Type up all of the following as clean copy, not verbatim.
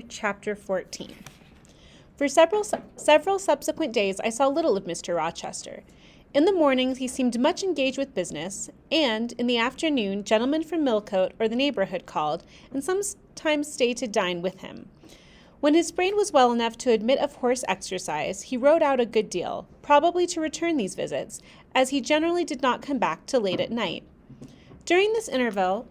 Chapter 14. For several subsequent days, I saw little of Mr. Rochester. In the mornings, he seemed much engaged with business, and in the afternoon, gentlemen from Millcote or the neighborhood called, and sometimes stayed to dine with him. When his brain was well enough to admit of horse exercise, he rode out a good deal, probably to return these visits, as he generally did not come back till late at night. During this interval,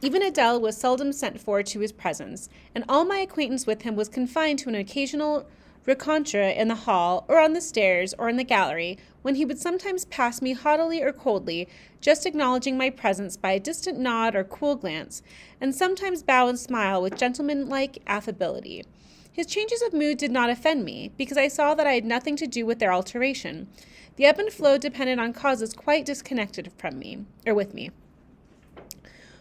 even Adele was seldom sent for to his presence, and all my acquaintance with him was confined to an occasional rencontre in the hall, or on the stairs, or in the gallery, when he would sometimes pass me haughtily or coldly, just acknowledging my presence by a distant nod or cool glance, and sometimes bow and smile with gentlemanlike affability. His changes of mood did not offend me, because I saw that I had nothing to do with their alteration. The ebb and flow depended on causes quite disconnected from me, or with me.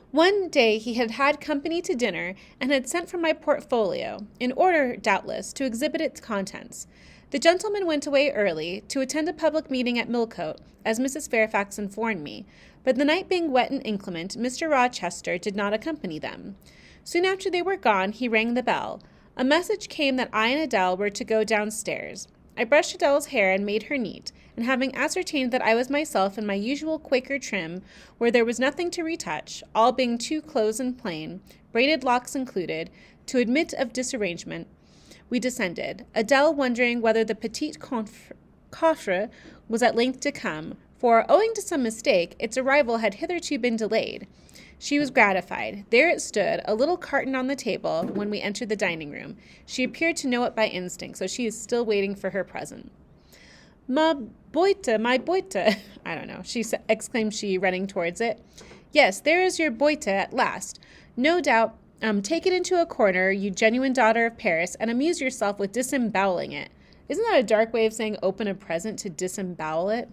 One day he had had company to dinner and had sent for my portfolio, in order, doubtless, to exhibit its contents. The gentleman went away early to attend a public meeting at Millcote, as Mrs. Fairfax informed me, but the night being wet and inclement, Mr. Rochester did not accompany them. Soon after they were gone, he rang the bell. A message came that I and Adele were to go downstairs. I brushed Adele's hair and made her neat, and having ascertained that I was myself in my usual Quaker trim, where there was nothing to retouch, all being too close and plain, braided locks included, to admit of disarrangement, we descended, Adele wondering whether the petite coffre was at length to come, for, owing to some mistake, its arrival had hitherto been delayed. She was gratified. There it stood, a little carton on the table, when we entered the dining room. She appeared to know it by instinct, so she is still waiting for her present. My boite, I don't know, exclaimed she, running towards it. Yes, there is your boite at last. No doubt, take it into a corner, you genuine daughter of Paris, and amuse yourself with disemboweling it. Isn't that a dark way of saying open a present to disembowel it?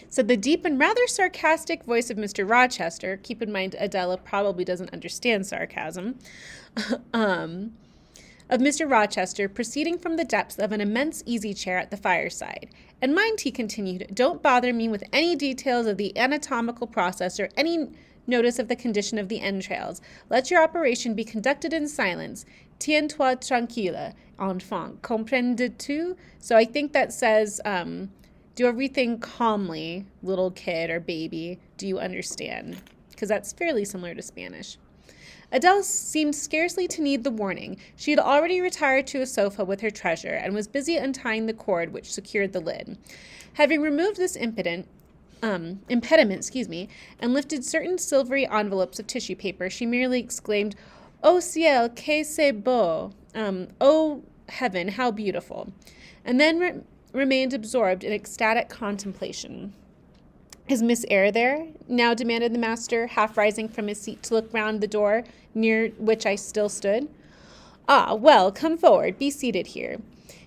Said the deep and rather sarcastic voice of Mr. Rochester. Keep in mind, Adela probably doesn't understand sarcasm. Of Mr. Rochester, proceeding from the depths of an immense easy-chair at the fireside. And mind, he continued, don't bother me with any details of the anatomical process or any notice of the condition of the entrails. Let your operation be conducted in silence. Tiens-toi tranquille, enfant. Comprends-tu? So I think that says, do everything calmly, little kid or baby. Do you understand? Because that's fairly similar to Spanish. Adele seemed scarcely to need the warning. She had already retired to a sofa with her treasure and was busy untying the cord which secured the lid. Having removed this impediment, and lifted certain silvery envelopes of tissue paper, she merely exclaimed, "Oh ciel, que c'est beau! Oh heaven, how beautiful!" and then remained absorbed in ecstatic contemplation. Is Miss Eyre there? Now demanded the master, half rising from his seat to look round the door, near which I still stood. Ah, well, come forward, be seated here.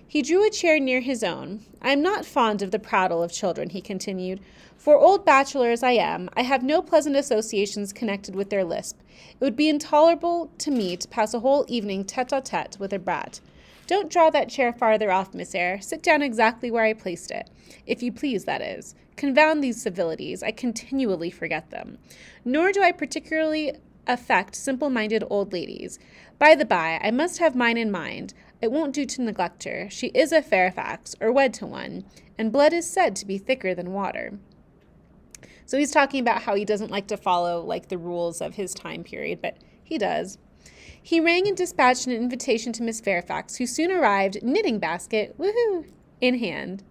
He drew a chair near his own. I am not fond of the prattle of children, he continued. For old bachelor as I am, I have no pleasant associations connected with their lisp. It would be intolerable to me to pass a whole evening tete-a-tete with a brat. Don't draw that chair farther off, Miss Eyre. Sit down exactly where I placed it. If you please, that is. Confound these civilities. I continually forget them. Nor do I particularly affect simple-minded old ladies. By the by, I must have mine in mind. It won't do to neglect her. She is a Fairfax, or wed to one, and blood is said to be thicker than water. So he's talking about how he doesn't like to follow, the rules of his time period, but he does. He rang and dispatched an invitation to Miss Fairfax, who soon arrived, knitting basket, in hand.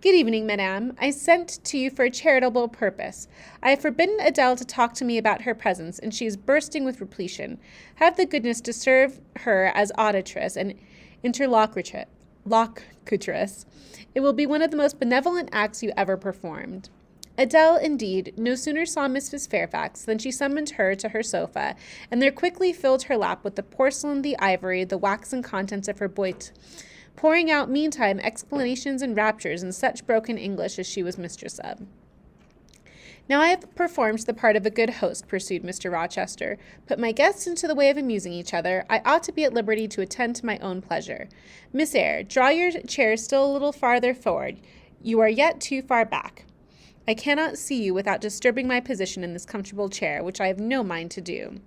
Good evening, madame. I sent to you for a charitable purpose. I have forbidden Adele to talk to me about her presence, and she is bursting with repletion. Have the goodness to serve her as auditress and interlocutress. It will be one of the most benevolent acts you ever performed. Adele, indeed, no sooner saw Mrs. Fairfax than she summoned her to her sofa, and there quickly filled her lap with the porcelain, the ivory, the waxen contents of her boite, pouring out meantime explanations and raptures in such broken English as she was mistress of. Now I have performed the part of a good host, pursued Mr. Rochester. Put my guests into the way of amusing each other. I ought to be at liberty to attend to my own pleasure. Miss Eyre, draw your chair still a little farther forward. You are yet too far back. I cannot see you without disturbing my position in this comfortable chair, which I have no mind to do.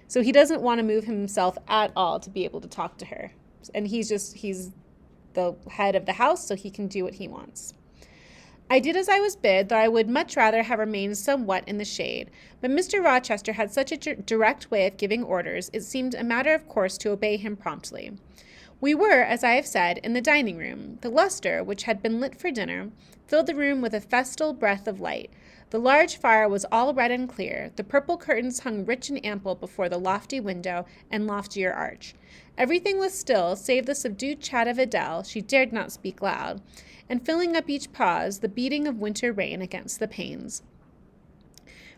So he doesn't want to move himself at all to be able to talk to her. And he's the head of the house, so he can do what he wants. I did as I was bid, though I would much rather have remained somewhat in the shade. But Mr. Rochester had such a direct way of giving orders, it seemed a matter of course to obey him promptly. We were, as I have said, in the dining room. The lustre, which had been lit for dinner, filled the room with a festal breath of light. The large fire was all red and clear. The purple curtains hung rich and ample before the lofty window and loftier arch. Everything was still, save the subdued chat of Adele, she dared not speak loud, and filling up each pause, the beating of winter rain against the panes.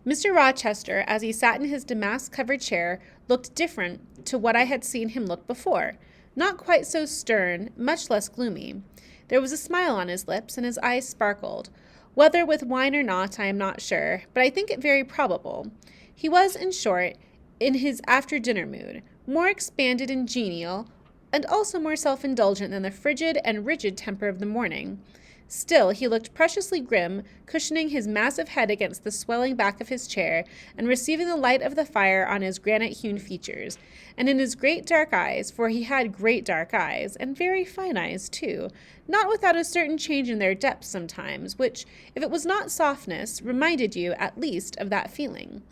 Mr. Rochester, as he sat in his damask-covered chair, looked different to what I had seen him look before. Not quite so stern, much less gloomy. There was a smile on his lips, and his eyes sparkled. Whether with wine or not, I am not sure, but I think it very probable. He was, in short, in his after-dinner mood, more expanded and genial, and also more self-indulgent than the frigid and rigid temper of the morning. Still, he looked preciously grim, cushioning his massive head against the swelling back of his chair, and receiving the light of the fire on his granite-hewn features, and in his great dark eyes, for he had great dark eyes, and very fine eyes, too, not without a certain change in their depths sometimes, which, if it was not softness, reminded you, at least, of that feeling.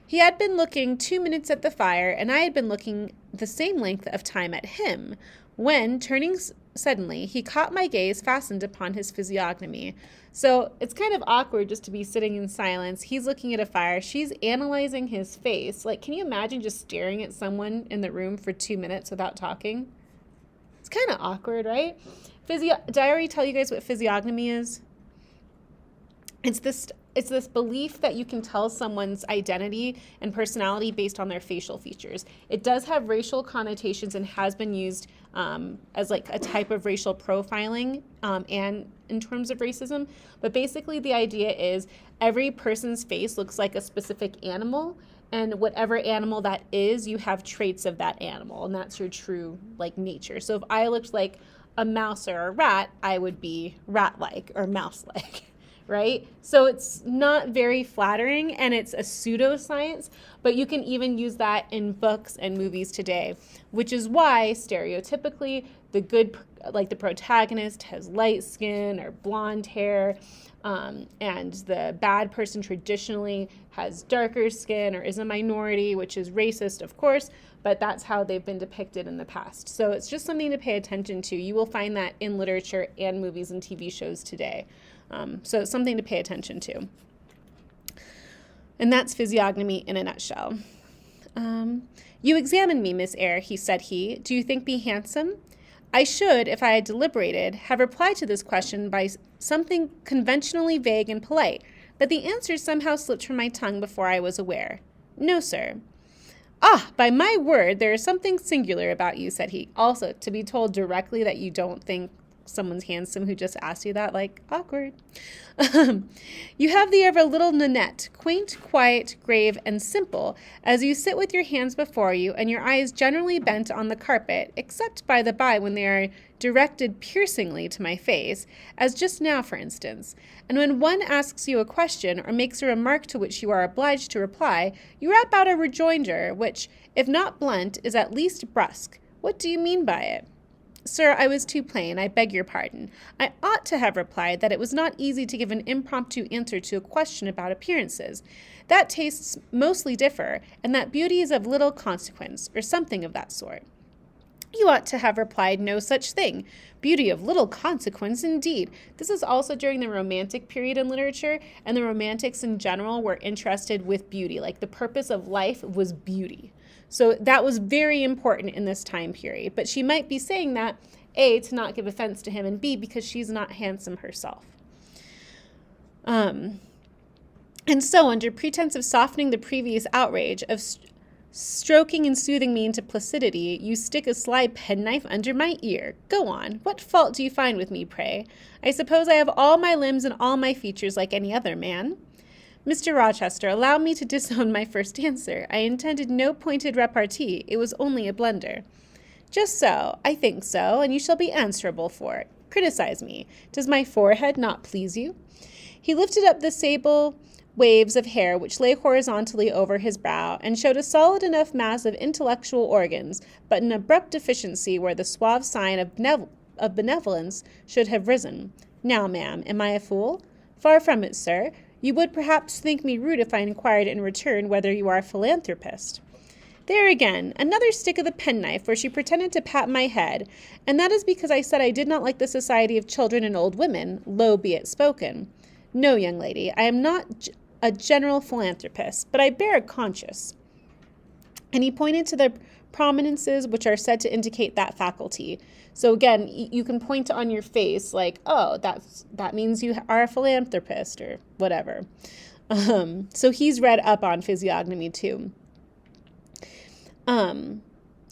He had been looking 2 minutes at the fire, and I had been looking the same length of time at him, when, turning suddenly, he caught my gaze fastened upon his physiognomy. So it's kind of awkward just to be sitting in silence. He's looking at a fire. She's analyzing his face. Like, can you imagine just staring at someone in the room for 2 minutes without talking? It's kind of awkward, right? Did I already tell you guys what physiognomy is? It's this belief that you can tell someone's identity and personality based on their facial features. It does have racial connotations and has been used as like a type of racial profiling and in terms of racism. But basically the idea is every person's face looks like a specific animal, and whatever animal that is, you have traits of that animal, and that's your true like nature. So if I looked like a mouse or a rat, I would be rat-like or mouse-like. Right? So it's not very flattering, and it's a pseudoscience, but you can even use that in books and movies today, which is why stereotypically the protagonist has light skin or blonde hair, and the bad person traditionally has darker skin or is a minority, which is racist, of course, but that's how they've been depicted in the past. So it's just something to pay attention to. You will find that in literature and movies and TV shows today. So it's something to pay attention to. And that's physiognomy in a nutshell. You examine me, Miss Eyre, said he. Do you think me handsome? I should, if I had deliberated, have replied to this question by something conventionally vague and polite, but the answer somehow slipped from my tongue before I was aware. No, sir. Ah, by my word, there is something singular about you, said he. Also, to be told directly that you don't think someone's handsome who just asked you that, like, awkward. You have the air of a little Nanette, quaint, quiet, grave, and simple, as you sit with your hands before you and your eyes generally bent on the carpet, except by the by when they are directed piercingly to my face, as just now, for instance. And when one asks you a question or makes a remark to which you are obliged to reply, you rap out a rejoinder, which, if not blunt, is at least brusque. What do you mean by it? Sir, I was too plain. I beg your pardon. I ought to have replied that it was not easy to give an impromptu answer to a question about appearances, that tastes mostly differ, and that beauty is of little consequence, or something of that sort. You ought to have replied no such thing. Beauty of little consequence, indeed. This is also during the Romantic period in literature, and the Romantics in general were interested with beauty. Like, the purpose of life was beauty. So that was very important in this time period. But she might be saying that, A, to not give offense to him, and B, because she's not handsome herself. And so, under pretense of softening the previous outrage, of stroking and soothing me into placidity, you stick a sly penknife under my ear. Go on. What fault do you find with me, pray? I suppose I have all my limbs and all my features like any other man. Mr. Rochester, allow me to disown my first answer. I intended no pointed repartee. It was only a blunder. Just so. I think so, and you shall be answerable for it. Criticize me. Does my forehead not please you? He lifted up the sable waves of hair which lay horizontally over his brow and showed a solid enough mass of intellectual organs, but an abrupt deficiency where the suave sign of benevolence should have risen. Now, ma'am, am I a fool? Far from it, sir. You would perhaps think me rude if I inquired in return whether you are a philanthropist. There again, another stick of the penknife where she pretended to pat my head, and that is because I said I did not like the society of children and old women, low be it spoken. No, young lady, I am not a general philanthropist, but I bear a conscience. And he pointed to the prominences which are said to indicate that faculty. So again, you can point on your face like, oh, that means you are a philanthropist or whatever. So he's read up on physiognomy too. And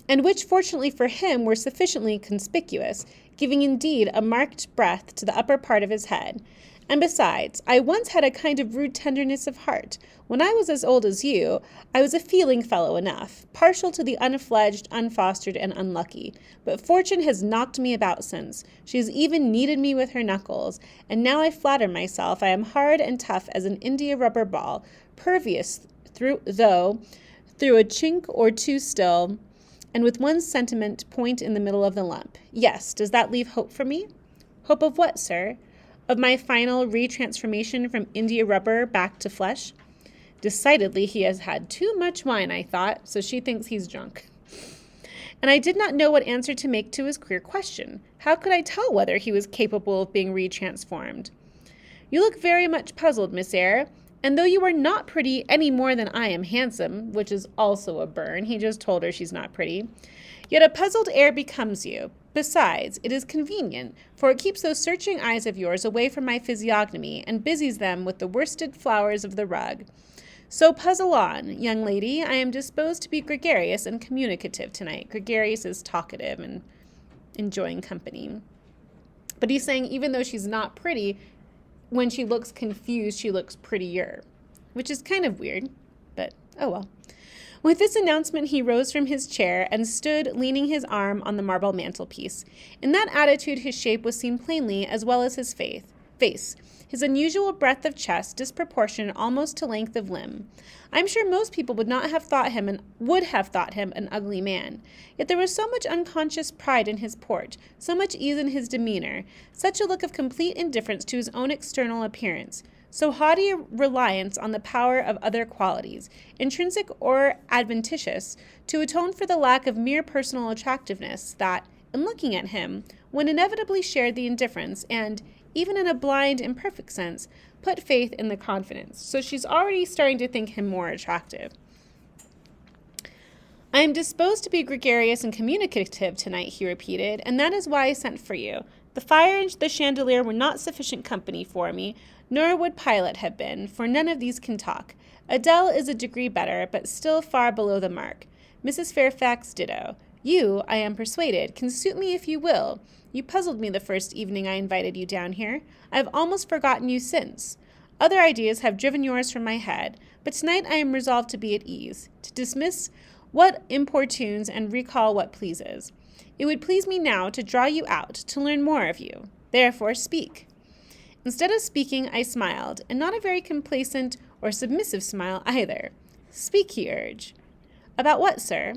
which fortunately for him were sufficiently conspicuous, giving indeed a marked breadth to the upper part of his head. And besides, I once had a kind of rude tenderness of heart. When I was as old as you, I was a feeling fellow enough, partial to the unfledged, unfostered, and unlucky. But fortune has knocked me about since. She has even kneaded me with her knuckles, and now I flatter myself I am hard and tough as an india-rubber ball, pervious through a chink or two still, and with one sentiment point in the middle of the lump. Yes, does that leave hope for me? Hope of what, sir? Of my final retransformation from India rubber back to flesh? Decidedly, he has had too much wine, I thought, so she thinks he's drunk. And I did not know what answer to make to his queer question. How could I tell whether he was capable of being retransformed? You look very much puzzled, Miss Eyre, and though you are not pretty any more than I am handsome, which is also a burn, he just told her she's not pretty, yet a puzzled air becomes you. Besides, it is convenient, for it keeps those searching eyes of yours away from my physiognomy and busies them with the worsted flowers of the rug. So puzzle on, young lady. I am disposed to be gregarious and communicative tonight. Gregarious is talkative and enjoying company. But he's saying even though she's not pretty, when she looks confused, she looks prettier, which is kind of weird, but oh well. With this announcement, he rose from his chair and stood leaning his arm on the marble mantelpiece. In that attitude, his shape was seen plainly, as well as his face, his unusual breadth of chest, disproportionate almost to length of limb. I'm sure most people would have thought him an ugly man. Yet there was so much unconscious pride in his port, so much ease in his demeanor, such a look of complete indifference to his own external appearance, so haughty a reliance on the power of other qualities, intrinsic or adventitious, to atone for the lack of mere personal attractiveness that, in looking at him, one inevitably shared the indifference and, even in a blind, imperfect sense, put faith in the confidence. So she's already starting to think him more attractive. I am disposed to be gregarious and communicative tonight, he repeated, and that is why I sent for you. The fire and the chandelier were not sufficient company for me, nor would Pilot have been, for none of these can talk. Adele is a degree better, but still far below the mark. Mrs. Fairfax ditto. You, I am persuaded, can suit me if you will. You puzzled me the first evening I invited you down here. I have almost forgotten you since. Other ideas have driven yours from my head, but tonight I am resolved to be at ease, to dismiss what importunes and recall what pleases. It would please me now to draw you out, to learn more of you. Therefore, speak. Instead of speaking, I smiled, and not a very complacent or submissive smile either. Speak, he urged. About what, sir?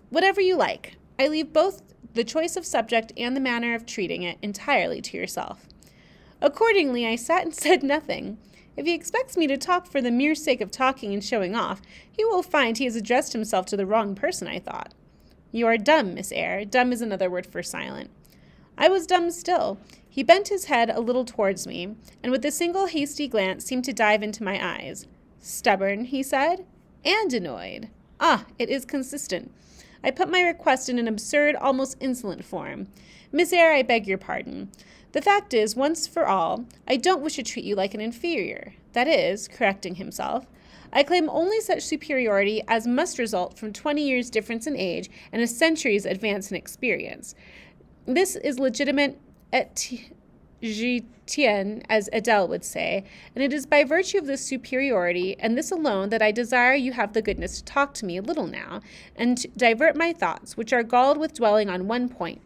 Whatever you like. I leave both the choice of subject and the manner of treating it entirely to yourself. Accordingly, I sat and said nothing. If he expects me to talk for the mere sake of talking and showing off, he will find he has addressed himself to the wrong person, I thought. You are dumb, Miss Eyre. Dumb is another word for silent. I was dumb still. He bent his head a little towards me, and with a single hasty glance seemed to dive into my eyes. Stubborn, he said, and annoyed. Ah, it is consistent. I put my request in an absurd, almost insolent form. Miss Eyre, I beg your pardon. The fact is, once for all, I don't wish to treat you like an inferior. That is, correcting himself, I claim only such superiority as must result from 20 years' difference in age and a century's advance in experience. This is legitimate et tien, as Adele would say, and it is by virtue of this superiority and this alone that I desire you have the goodness to talk to me a little now, and to divert my thoughts, which are galled with dwelling on one point,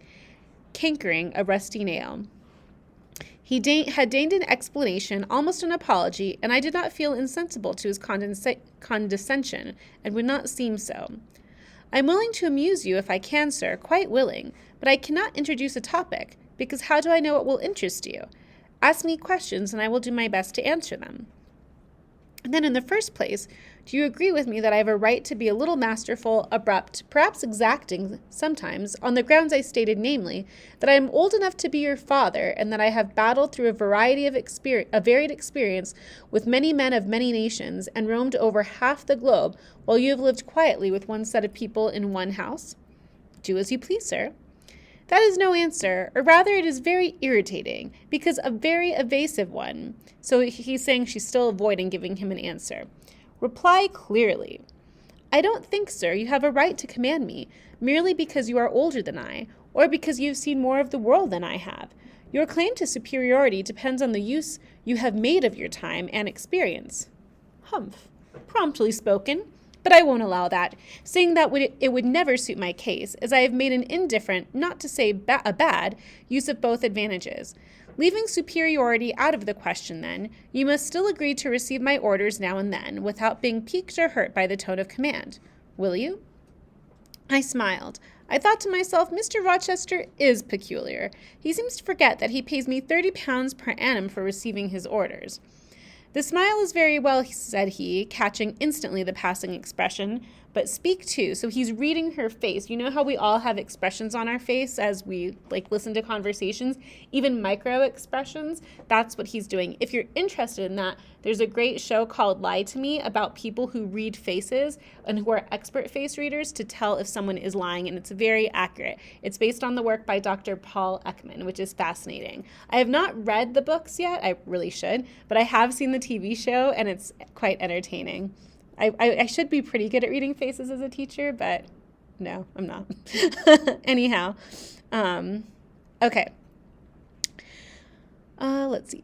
cankering a rusty nail. He had deigned an explanation, almost an apology, and I did not feel insensible to his condescension, and would not seem so. "I'm willing to amuse you if I can, sir, quite willing, but I cannot introduce a topic, because how do I know it will interest you? Ask me questions, and I will do my best to answer them." And then in the first place, do you agree with me that I have a right to be a little masterful, abrupt, perhaps exacting sometimes, on the grounds I stated, namely, that I am old enough to be your father, and that I have battled through a varied experience with many men of many nations, and roamed over half the globe, while you have lived quietly with one set of people in one house? Do as you please, sir. That is no answer, or rather it is very irritating, because a very evasive one. So he's saying she's still avoiding giving him an answer. Reply clearly. "I don't think, sir, you have a right to command me, merely because you are older than I, or because you have seen more of the world than I have. Your claim to superiority depends on the use you have made of your time and experience." Humph. Promptly spoken. But I won't allow that, saying that it would never suit my case, as I have made an indifferent, not to say a bad, use of both advantages. Leaving superiority out of the question, then, you must still agree to receive my orders now and then, without being piqued or hurt by the tone of command. Will you? I smiled. I thought to myself, Mr. Rochester is peculiar. He seems to forget that he pays me £30 per annum for receiving his orders. "The smile is very well," said he, catching instantly the passing expression, "but speak too." So he's reading her face. You know how we all have expressions on our face as we listen to conversations, even micro expressions? That's what he's doing. If you're interested in that, there's a great show called Lie to Me about people who read faces and who are expert face readers to tell if someone is lying, and it's very accurate. It's based on the work by Dr. Paul Ekman, which is fascinating. I have not read the books yet. I really should, but I have seen the TV show, and it's quite entertaining. I should be pretty good at reading faces as a teacher, but no, I'm not. Anyhow, okay. Let's see.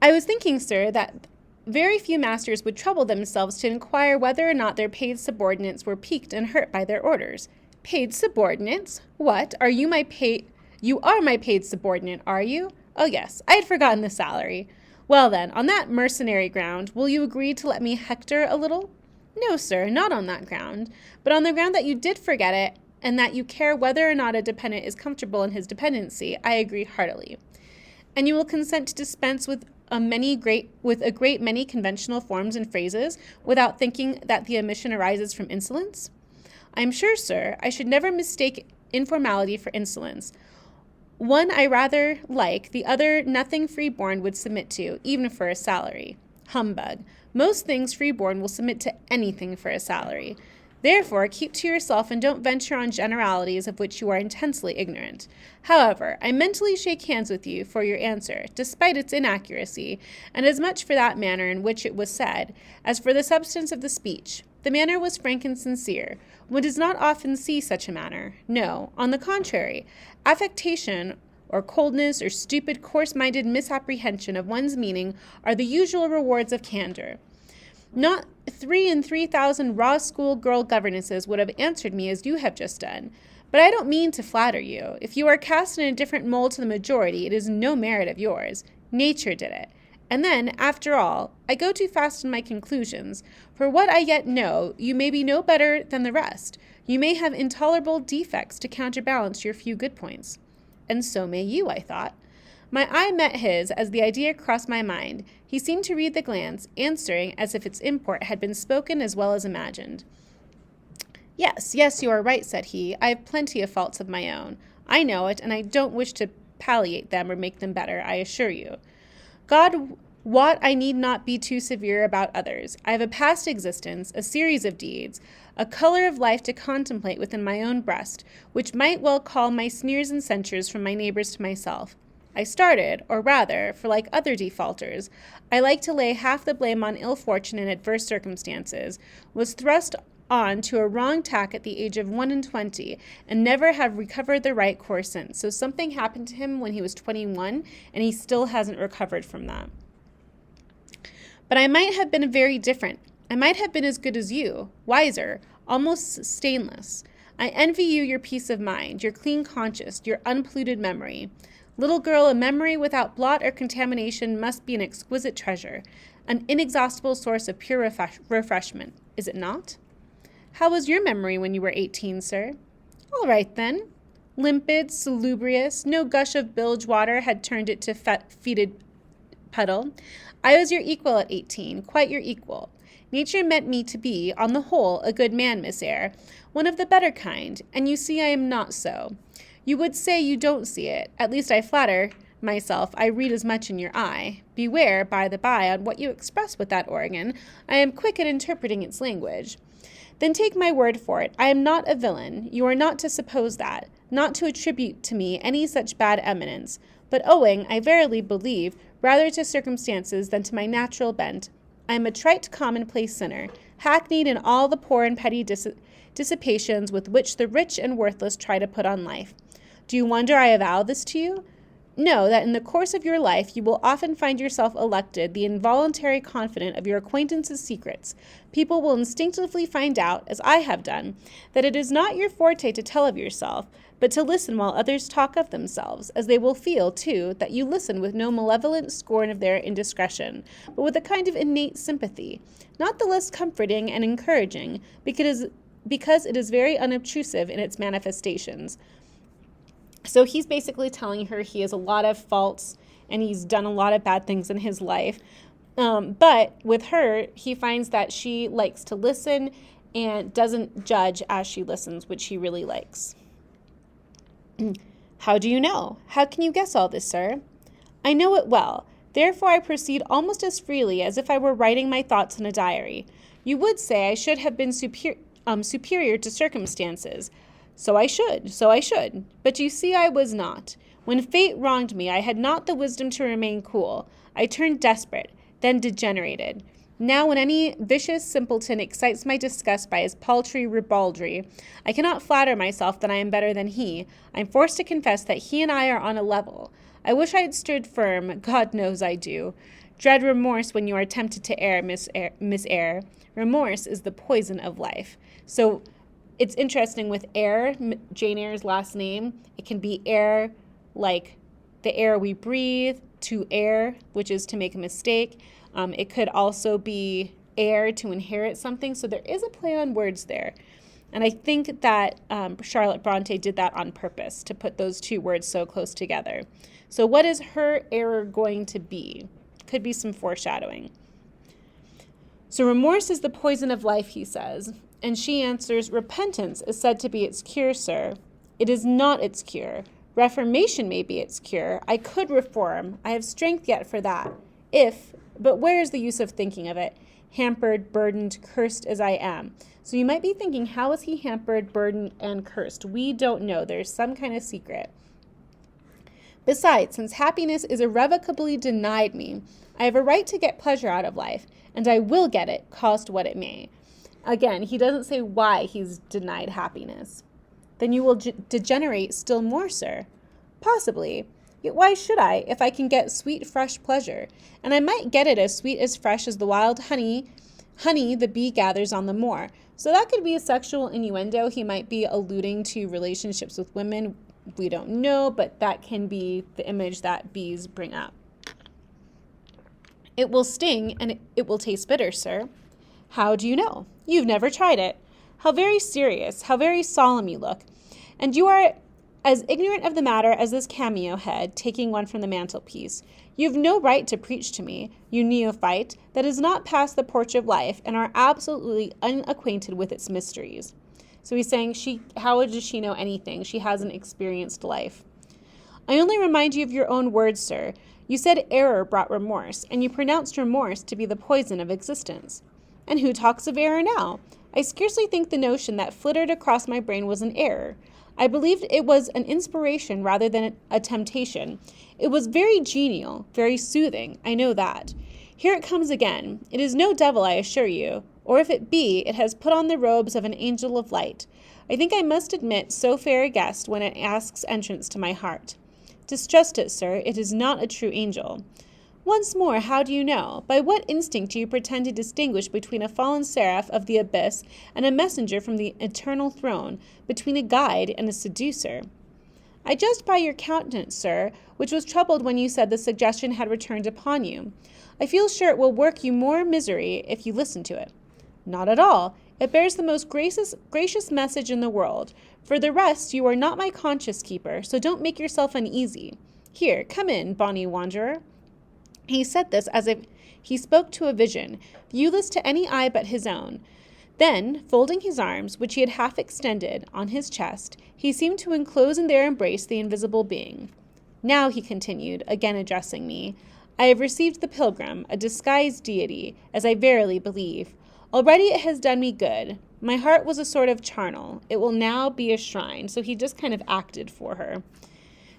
"I was thinking, sir, that very few masters would trouble themselves to inquire whether or not their paid subordinates were piqued and hurt by their orders." "Paid subordinates? What? You are my paid subordinate, are you? Oh, yes, I had forgotten the salary. Well, then, on that mercenary ground, will you agree to let me hector a little?" "No, sir, not on that ground, but on the ground that you did forget it, and that you care whether or not a dependent is comfortable in his dependency, I agree heartily." "And you will consent to dispense with a great many conventional forms and phrases, without thinking that the omission arises from insolence?" "I am sure, sir, I should never mistake informality for insolence. One I rather like, the other nothing freeborn would submit to, even for a salary." Humbug. Most things freeborn will submit to anything for a salary. Therefore, keep to yourself and don't venture on generalities of which you are intensely ignorant. However, I mentally shake hands with you for your answer, despite its inaccuracy, and as much for that manner in which it was said, as for the substance of the speech. The manner was frank and sincere. One does not often see such a manner. No, on the contrary, affectation or coldness or stupid, coarse-minded misapprehension of one's meaning are the usual rewards of candor. Not 3 in 3,000 raw school girl governesses would have answered me as you have just done. But I don't mean to flatter you. If you are cast in a different mold to the majority, it is no merit of yours. Nature did it. And then, after all, I go too fast in my conclusions. For what I yet know, you may be no better than the rest. You may have intolerable defects to counterbalance your few good points. And so may you, I thought. My eye met his as the idea crossed my mind. He seemed to read the glance, answering as if its import had been spoken as well as imagined. Yes, you are right," said he. "I have plenty of faults of my own. I know it, and I don't wish to palliate them or make them better, I assure you. God wot I need not be too severe about others. I have a past existence, a series of deeds, a color of life to contemplate within my own breast, which might well call my sneers and censures from my neighbors to myself. I started, or rather, for like other defaulters, I like to lay half the blame on ill fortune and adverse circumstances, was thrust on to a wrong tack at the age of 21, and never have recovered the right course since. So something happened to him when he was 21, and he still hasn't recovered from that. But I might have been very different. I might have been as good as you, wiser, almost stainless. I envy you your peace of mind, your clean conscience, your unpolluted memory. Little girl, a memory without blot or contamination must be an exquisite treasure, an inexhaustible source of pure refreshment, is it not? How was your memory when you were 18, sir? All right, then. Limpid, salubrious, no gush of bilge water had turned it to fetid puddle. I was your equal at 18, quite your equal. Nature meant me to be, on the whole, a good man, Miss Eyre, one of the better kind, and you see I am not so. You would say you don't see it. At least I flatter myself I read as much in your eye. Beware, by the by, on what you express with that organ. I am quick at interpreting its language. Then take my word for it. I am not a villain. You are not to suppose that, not to attribute to me any such bad eminence, but owing, I verily believe, rather to circumstances than to my natural bent. I am a trite, commonplace sinner, hackneyed in all the poor and petty dissipations with which the rich and worthless try to put on life. Do you wonder I avow this to you? Know that in the course of your life you will often find yourself elected the involuntary confidant of your acquaintances' secrets. People will instinctively find out, as I have done, that it is not your forte to tell of yourself, but to listen while others talk of themselves, as they will feel, too, that you listen with no malevolent scorn of their indiscretion, but with a kind of innate sympathy, not the less comforting and encouraging, because it is very unobtrusive in its manifestations. So he's basically telling her he has a lot of faults and he's done a lot of bad things in his life. But with her, he finds that she likes to listen and doesn't judge as she listens, which he really likes. How do you know? How can you guess all this, sir? I know it well. Therefore I proceed almost as freely as if I were writing my thoughts in a diary. You would say I should have been superior to circumstances. So I should. But you see I was not. When fate wronged me, I had not the wisdom to remain cool. I turned desperate, then degenerated. Now when any vicious simpleton excites my disgust by his paltry ribaldry, I cannot flatter myself that I am better than he. I am forced to confess that he and I are on a level. I wish I had stood firm. God knows I do. Dread remorse when you are tempted to err, Miss Eyre. Remorse is the poison of life. So it's interesting with Eyre, Jane Eyre's last name. It can be air, like the air we breathe, to err, which is to make a mistake. It could also be heir, to inherit something. So there is a play on words there. And I think that Charlotte Bronte did that on purpose, to put those two words so close together. So what is her error going to be? Could be some foreshadowing. So remorse is the poison of life, he says. And she answers, repentance is said to be its cure, sir. It is not its cure. Reformation may be its cure. I could reform. I have strength yet for that. But where is the use of thinking of it? Hampered, burdened, cursed as I am. So you might be thinking, how is he hampered, burdened, and cursed? We don't know. There's some kind of secret. Besides, since happiness is irrevocably denied me, I have a right to get pleasure out of life, and I will get it, cost what it may. Again, he doesn't say why he's denied happiness. Then you will degenerate still more, sir. Possibly. Yet why should I, if I can get sweet, fresh pleasure? And I might get it as sweet, as fresh as the wild honey the bee gathers on the moor. So that could be a sexual innuendo. He might be alluding to relationships with women. We don't know, but that can be the image that bees bring up. It will sting, and it will taste bitter, sir. How do you know? You've never tried it. How very serious, how very solemn you look. And you are as ignorant of the matter as this cameo head, taking one from the mantelpiece. You've no right to preach to me, you neophyte, that is not past the porch of life and are absolutely unacquainted with its mysteries. So he's saying, how does she know anything? She hasn't experienced life. I only remind you of your own words, sir. You said error brought remorse, and you pronounced remorse to be the poison of existence. And who talks of error now? I scarcely think the notion that flittered across my brain was an error. I believed it was an inspiration rather than a temptation. It was very genial, very soothing, I know that. Here it comes again. It is no devil, I assure you, or if it be, it has put on the robes of an angel of light. I think I must admit so fair a guest when it asks entrance to my heart. Distrust it, sir, it is not a true angel. Once more, how do you know? By what instinct do you pretend to distinguish between a fallen seraph of the abyss and a messenger from the eternal throne, between a guide and a seducer? I judged by your countenance, sir, which was troubled when you said the suggestion had returned upon you. I feel sure it will work you more misery if you listen to it. Not at all. It bears the most gracious message in the world. For the rest, you are not my conscience keeper, so don't make yourself uneasy. Here, come in, bonny wanderer. He said this as if he spoke to a vision, viewless to any eye but his own. Then, folding his arms, which he had half extended, on his chest, he seemed to enclose in their embrace the invisible being. Now, he continued, again addressing me, I have received the pilgrim, a disguised deity, as I verily believe. Already it has done me good. My heart was a sort of charnel. It will now be a shrine. So he just kind of acted for her.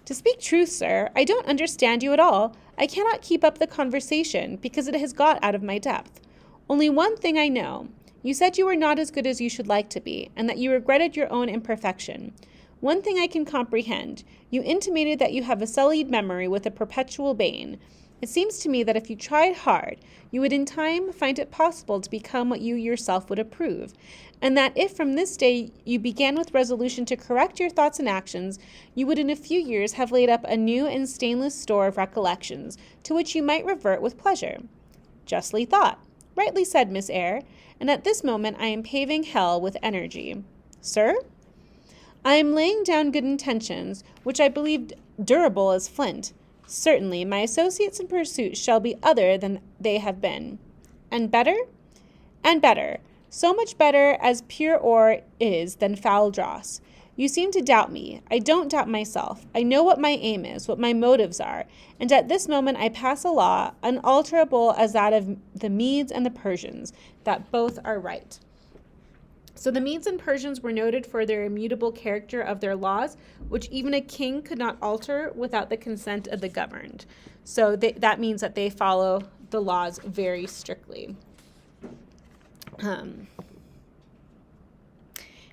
To speak truth, sir, I don't understand you at all. I cannot keep up the conversation because it has got out of my depth. Only one thing I know. You said you were not as good as you should like to be, and that you regretted your own imperfection. One thing I can comprehend. You intimated that you have a sullied memory with a perpetual bane. It seems to me that if you tried hard, you would in time find it possible to become what you yourself would approve, and that if from this day you began with resolution to correct your thoughts and actions, you would in a few years have laid up a new and stainless store of recollections, to which you might revert with pleasure. Justly thought. Rightly said, Miss Eyre, and at this moment I am paving hell with energy. Sir? I am laying down good intentions, which I believe durable as flint. Certainly, my associates in pursuit shall be other than they have been. And better? And better. So much better as pure ore is than foul dross. You seem to doubt me. I don't doubt myself. I know what my aim is, what my motives are, and at this moment I pass a law, unalterable as that of the Medes and the Persians, that both are right. So the Medes and Persians were noted for their immutable character of their laws, which even a king could not alter without the consent of the governed. So that means that they follow the laws very strictly.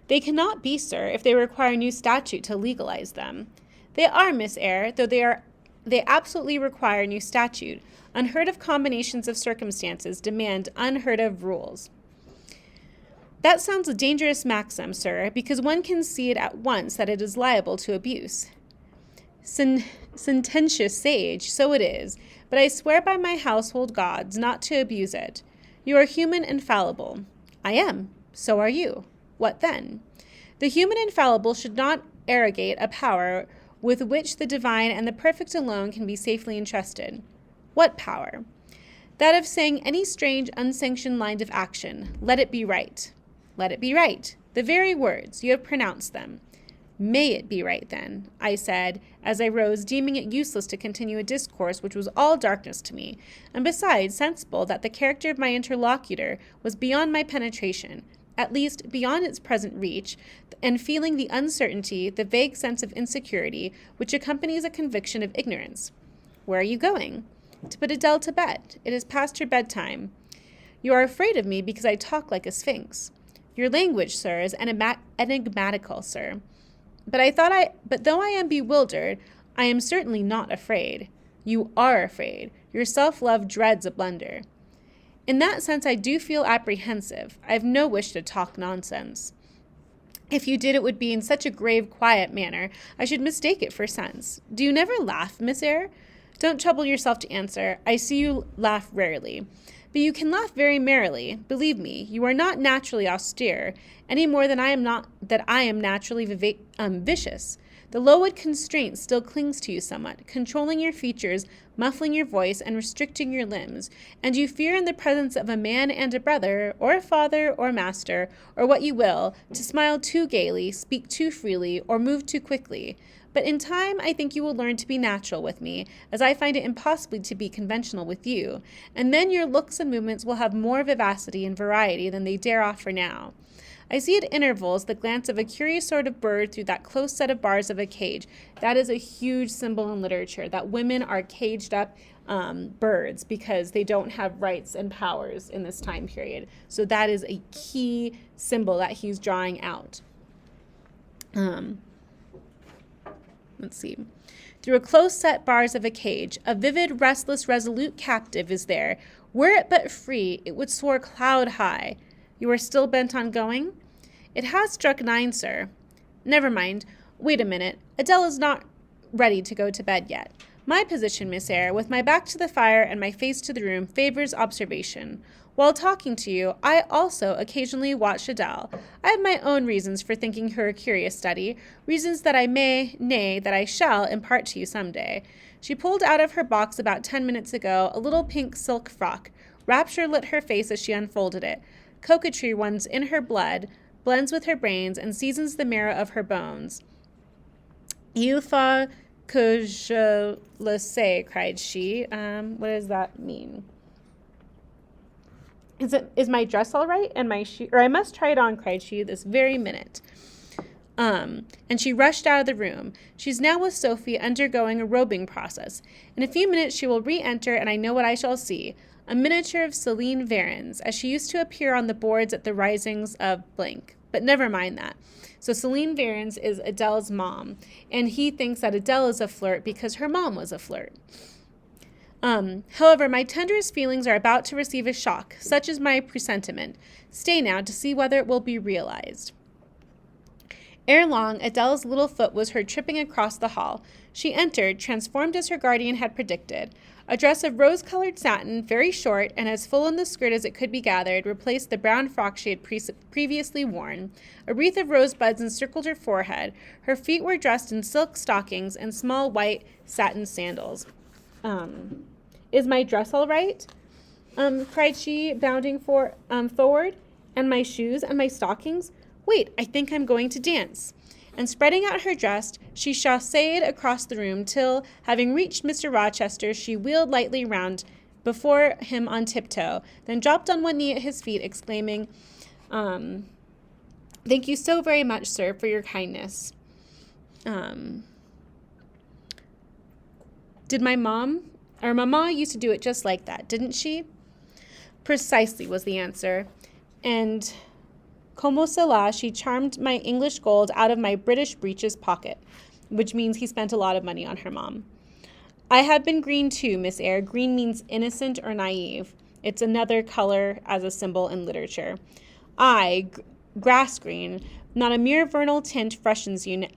They cannot be, sir, if they require a new statute to legalize them. They are, Miss Eyre, though they absolutely require a new statute. Unheard of combinations of circumstances demand unheard of rules. That sounds a dangerous maxim, sir, because one can see it at once that it is liable to abuse. Sententious sage, so it is, but I swear by my household gods not to abuse it. You are human and fallible. I am. So are you. What then? The human and fallible should not arrogate a power with which the divine and the perfect alone can be safely entrusted. What power? That of saying any strange, unsanctioned line of action, let it be right. Let it be right. The very words, you have pronounced them. May it be right, then, I said, as I rose, deeming it useless to continue a discourse which was all darkness to me, and besides sensible that the character of my interlocutor was beyond my penetration, at least beyond its present reach, and feeling the uncertainty, the vague sense of insecurity, which accompanies a conviction of ignorance. Where are you going? To put Adele to bed. It is past her bedtime. You are afraid of me because I talk like a sphinx. Your language, sir, is enigmatical, sir. But though I am bewildered, I am certainly not afraid. You are afraid. Your self-love dreads a blunder. In that sense, I do feel apprehensive. I have no wish to talk nonsense. If you did, it would be in such a grave, quiet manner, I should mistake it for sense. Do you never laugh, Miss Eyre? Don't trouble yourself to answer. I see you laugh rarely. But you can laugh very merrily. Believe me, you are not naturally austere, any more than I am naturally vicious. The lowered constraint still clings to you somewhat, controlling your features, muffling your voice, and restricting your limbs, and you fear in the presence of a man and a brother, or a father, or master, or what you will, to smile too gaily, speak too freely, or move too quickly. But in time, I think you will learn to be natural with me, as I find it impossible to be conventional with you, and then your looks and movements will have more vivacity and variety than they dare offer now. I see at intervals the glance of a curious sort of bird through that close set of bars of a cage. That is a huge symbol in literature, that women are caged up birds because they don't have rights and powers in this time period. So that is a key symbol that he's drawing out. Let's see. Through a close set bars of a cage, a vivid, restless, resolute captive is there. Were it but free, it would soar cloud high. You are still bent on going? It has struck 9, sir. Never mind. Wait a minute. Adele is not ready to go to bed yet. My position, Miss Eyre, with my back to the fire and my face to the room, favors observation. While talking to you, I also occasionally watch Adele. I have my own reasons for thinking her a curious study, reasons that I may, nay, that I shall impart to you some day. She pulled out of her box about 10 minutes ago a little pink silk frock. Rapture lit her face as she unfolded it. Coquetry runs in her blood, blends with her brains, and seasons the marrow of her bones. Il faut que je le sais, cried she. What does that mean? Is my dress all right? And my shoe, or I must try it on, cried she, this very minute. And she rushed out of the room. She's now with Sophie, undergoing a robing process. In a few minutes she will re-enter, and I know what I shall see. A miniature of Celine Varens, as she used to appear on the boards at the risings of blank. But never mind that. So Celine Varens is Adele's mom, and he thinks that Adele is a flirt because her mom was a flirt. However, my tenderest feelings are about to receive a shock. Such is my presentiment. Stay now to see whether it will be realized. Ere long, Adele's little foot was heard tripping across the hall. She entered, transformed as her guardian had predicted. A dress of rose-colored satin, very short and as full in the skirt as it could be gathered, replaced the brown frock she had previously worn. A wreath of rosebuds encircled her forehead. Her feet were dressed in silk stockings and small white satin sandals. Is my dress all right? Cried she, bounding forward. And my shoes and my stockings? Wait, I think I'm going to dance. And spreading out her dress, she chassed across the room till, having reached Mr. Rochester, she wheeled lightly round before him on tiptoe, then dropped on one knee at his feet, exclaiming, "Thank you so very much, sir, for your kindness." Did my mamma used to do it just like that, didn't she? Precisely, was the answer. And como cela, she charmed my English gold out of my British breeches pocket, which means he spent a lot of money on her mom. I have been green too, Miss Eyre. Green means innocent or naive. It's another color as a symbol in literature. Grass green, not a mere vernal tint freshens you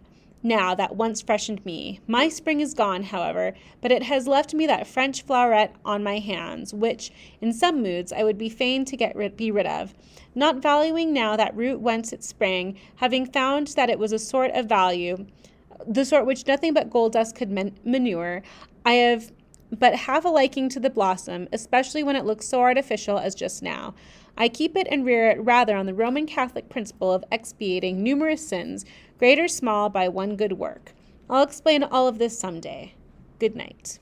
now that once freshened me. My spring is gone, however, but it has left me that French floweret on my hands, which, in some moods, I would be fain to be rid of, not valuing now that root whence it sprang, having found that it was a sort of value, the sort which nothing but gold dust could manure. I have but half a liking to the blossom, especially when it looks so artificial as just now. I keep it and rear it rather on the Roman Catholic principle of expiating numerous sins, great or small, by one good work. I'll explain all of this some day. Good night.